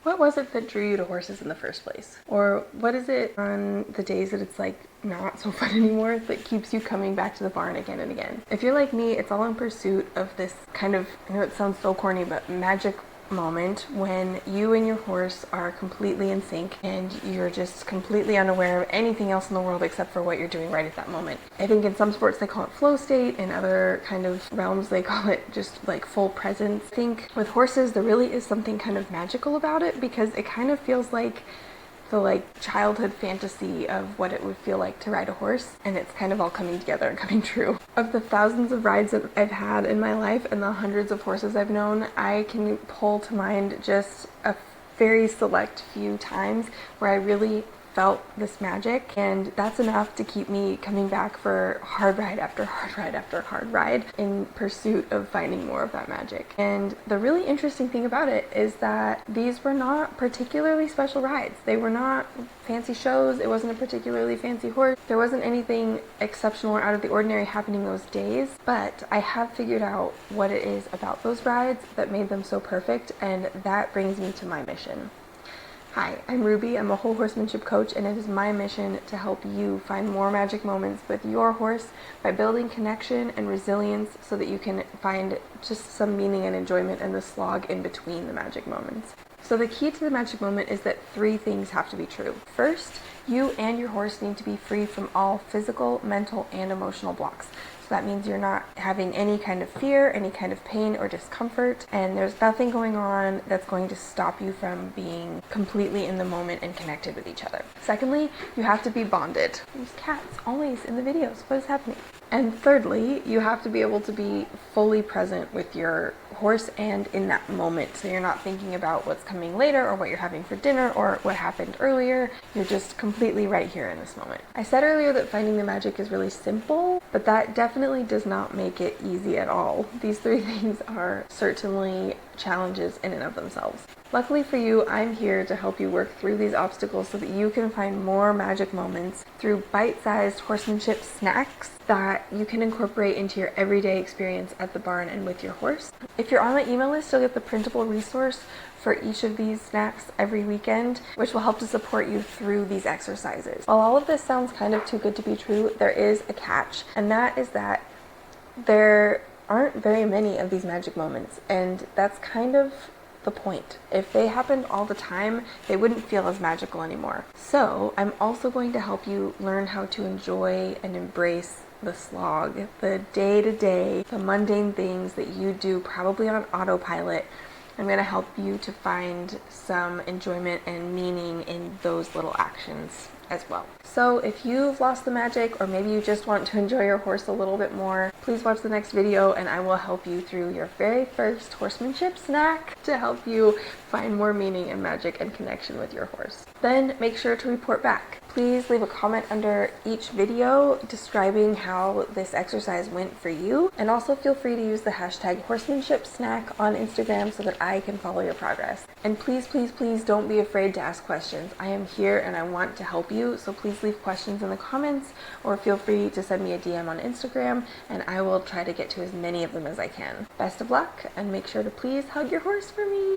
What was it that drew you to horses in the first place? Or what is it on the days that it's like not so fun anymore that keeps you coming back to the barn again and again? If you're like me, it's all in pursuit of this kind of, I know it sounds so corny, but magic moment when you and your horse are completely in sync and you're just completely unaware of anything else in the world except for what you're doing right at that moment. I think in some sports they call it flow state, in other kind of realms they call it just like full presence. I think with horses there really is something kind of magical about it because it kind of feels like the childhood fantasy of what it would feel like to ride a horse, and it's kind of all coming together and coming true. Of the thousands of rides that I've had in my life and the hundreds of horses I've known, I can pull to mind just a very select few times where I really felt this magic, and that's enough to keep me coming back for hard ride after hard ride after hard ride in pursuit of finding more of that magic. And the really interesting thing about it is that these were not particularly special rides. They were not fancy shows. It wasn't a particularly fancy horse. There wasn't anything exceptional or out of the ordinary happening those days, but I have figured out what it is about those rides that made them so perfect, and that brings me to my mission. Hi, I'm Ruby. I'm a whole horsemanship coach, and it is my mission to help you find more magic moments with your horse by building connection and resilience so that you can find just some meaning and enjoyment in the slog in between the magic moments. So the key to the magic moment is that 3 things have to be true. First, you and your horse need to be free from all physical, mental, and emotional blocks. So that means you're not having any kind of fear, any kind of pain or discomfort, and there's nothing going on that's going to stop you from being completely in the moment and connected with each other. Secondly, you have to be bonded. There's cats always in the videos. What is happening? And thirdly, you have to be able to be fully present with your horse and in that moment. So you're not thinking about what's coming later or what you're having for dinner or what happened earlier. You're just completely right here in this moment. I said earlier that finding the magic is really simple, but that definitely does not make it easy at all. These 3 things are certainly challenges in and of themselves. Luckily for you, I'm here to help you work through these obstacles so that you can find more magic moments through bite-sized horsemanship snacks that you can incorporate into your everyday experience at the barn and with your horse. If you're on my email list, you'll get the printable resource for each of these snacks every weekend, which will help to support you through these exercises. While all of this sounds kind of too good to be true, there is a catch, and that is that there aren't very many of these magic moments, and that's kind of the point. If they happened all the time, they wouldn't feel as magical anymore. So I'm also going to help you learn how to enjoy and embrace the slog, the day-to-day, the mundane things that you do probably on autopilot. I'm going to help you to find some enjoyment and meaning in those little actions as well. So if you've lost the magic, or maybe you just want to enjoy your horse a little bit more, please watch the next video and I will help you through your very first horsemanship snack to help you find more meaning and magic and connection with your horse. Then make sure to report back. Please leave a comment under each video describing how this exercise went for you, and also feel free to use the hashtag horsemanship snack on Instagram so that I can follow your progress. And please, please, please don't be afraid to ask questions. I am here and I want to help you, so please leave questions in the comments or feel free to send me a DM on Instagram and I will try to get to as many of them as I can. Best of luck, and make sure to please hug your horse for me.